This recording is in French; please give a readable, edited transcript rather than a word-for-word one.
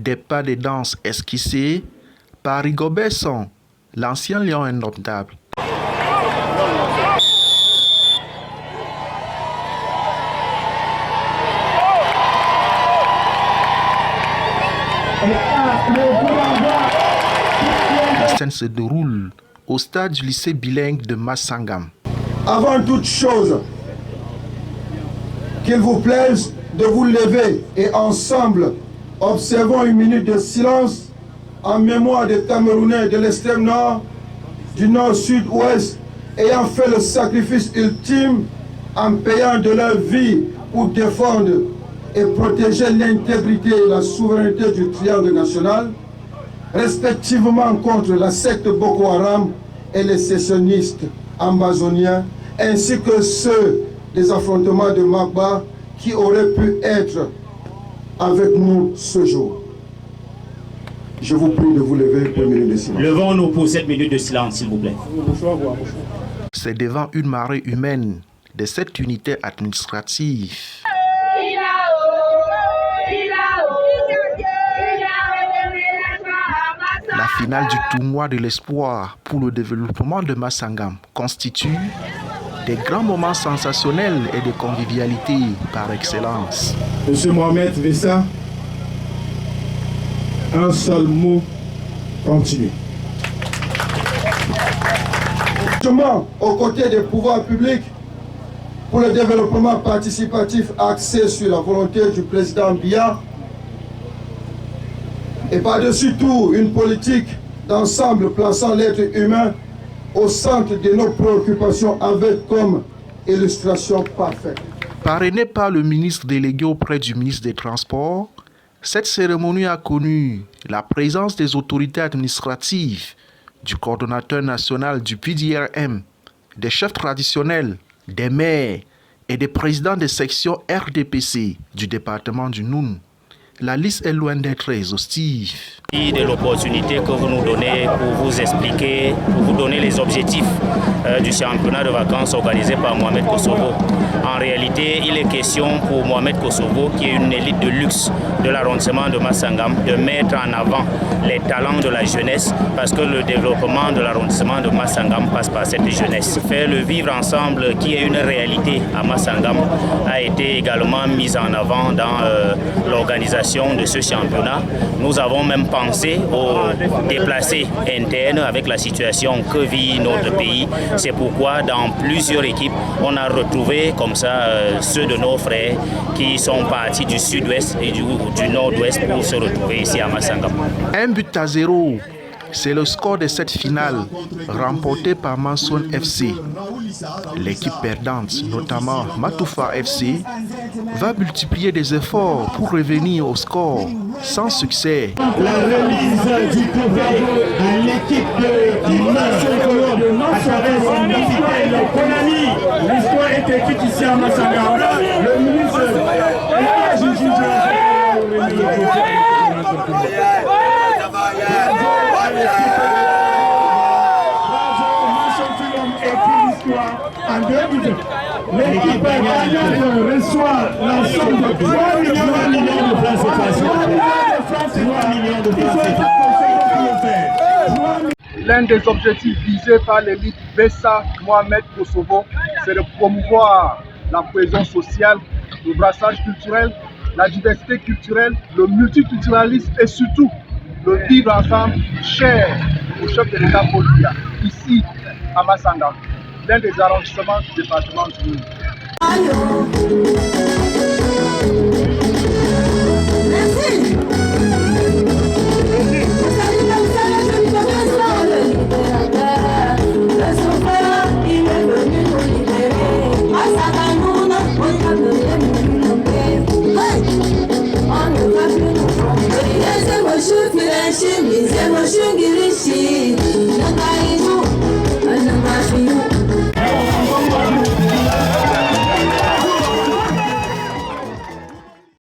des pas de danse esquissés par Rigobert Song, l'ancien lion indomptable. La scène se déroule au stade du lycée bilingue de Massangam. Avant toute chose, qu'il vous plaise de vous lever et ensemble, observons une minute de silence en mémoire des Camerounais de l'extrême nord, du nord-sud-ouest, ayant fait le sacrifice ultime en payant de leur vie pour défendre et protéger l'intégrité et la souveraineté du triangle national, respectivement contre la secte Boko Haram et les sécessionnistes amazoniens, ainsi que ceux des affrontements de Magba qui auraient pu être avec nous ce jour. Je vous prie de vous lever pour une minute de silence. Levons-nous pour cette minute de silence, s'il vous plaît. C'est devant une marée humaine de cette unité administrative la finale du tournoi de l'espoir pour le développement de Massangam constitue des grands moments sensationnels et de convivialité par excellence. Monsieur Mohamed Vessa, un seul mot, continue. Aux côtés des pouvoirs publics pour le développement participatif axé sur la volonté du président Biya et par-dessus tout une politique d'ensemble plaçant l'être humain au centre de nos préoccupations avec comme illustration parfaite. Parrainé par le ministre délégué auprès du ministre des Transports, cette cérémonie a connu la présence des autorités administratives, du coordonnateur national du PDRM, des chefs traditionnels, des maires et des présidents des sections RDPC du département du Noun. La liste est loin d'être exhaustive. De l'opportunité que vous nous donnez pour vous expliquer, pour vous donner les objectifs du championnat de vacances organisé par Mohamed Kosovo. En réalité, il est question pour Mohamed Kosovo, qui est une élite de luxe de l'arrondissement de Massangam, de mettre en avant les talents de la jeunesse, parce que le développement de l'arrondissement de Massangam passe par cette jeunesse. Faire le vivre ensemble, qui est une réalité à Massangam, a été également mis en avant dans l'organisation de ce championnat. Nous avons même pensé aux déplacés internes avec la situation que vit notre pays. C'est pourquoi dans plusieurs équipes, on a retrouvé comme ça ceux de nos frères qui sont partis du sud-ouest et du nord-ouest pour se retrouver ici à Massangam. 1-0, c'est le score de cette finale remportée par Mansoun FC. L'équipe perdante, notamment Matoufa FC, va multiplier des efforts pour revenir au score sans succès. La remise du trophée à l'équipe de l'histoire est écrite ici à Massangam. Le ministre en 2002. L'équipe gagnante reçoit l'ensemble de 3 millions de francs CFA. 3 millions de francs CFA. L'un des objectifs visés par l'élite Vessa Mohamed Kosovo, c'est de promouvoir la cohésion sociale, le brassage culturel, la diversité culturelle, le multiculturalisme et surtout le vivre ensemble cher au chef de l'État Paul Biya, ici à Massangam, l'un des arrondissements du département du Nord.